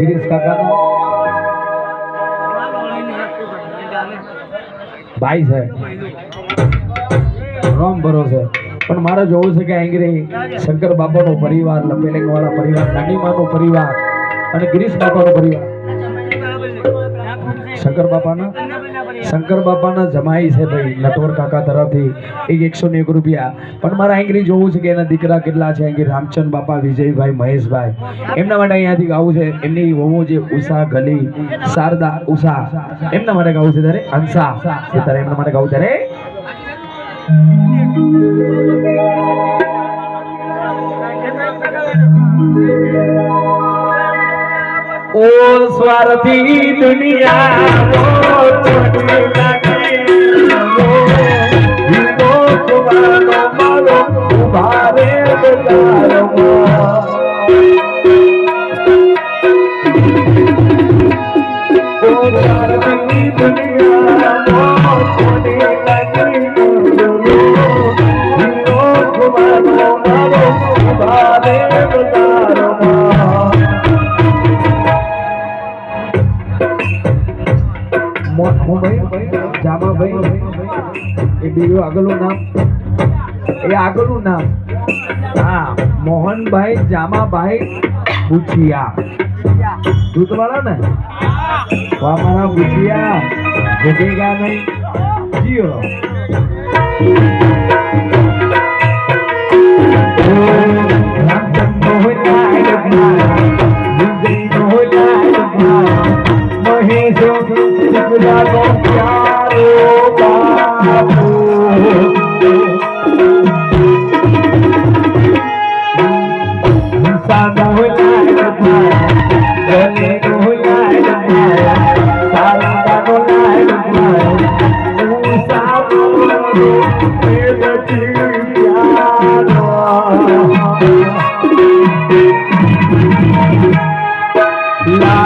गिरीश काका भाई है राम भरोसे पण मारे जोવું છે કે આંગરે શંકર બાપાનો પરિવાર લપેલેંગ વાળા પરિવાર નાની માનો પરિવાર અને ગિરીશ બાપાનો પરિવાર શંકર બાપાના જમાઈ છે ભાઈ નટવર કાકા તરફથી એક 101 રૂપિયા પણ મારા આંગરી જોવું છે કે એના દીકરા કેટલા છે આંગરી રામચંદ બાપા વિજયભાઈ મહેશભાઈ એમના માટે અહીંયાથી ગાવું છે એમની વહુ જે ઉષા ગલી શારદા ઉષા એમના માટે ગાવું છે ત્યારે હંસા ત્યારે એમના માટે ગાવું ત્યારે ओ स्वार्थी दुनिया वो छोटी लगी वो तुम्हारो मारो तुम्हारे बेचारो ओ स्वार्थी दुनिया वो छोटी लगी वो तुम्हारो मारो तुम्हारे बेचारो जामा भाई ये बीरो આગળનું નામ हाँ मोहन भाई जामा भाई बुचिया दूध वाला ना वो हमारा बुचिया झुकेगा नहीं जियो La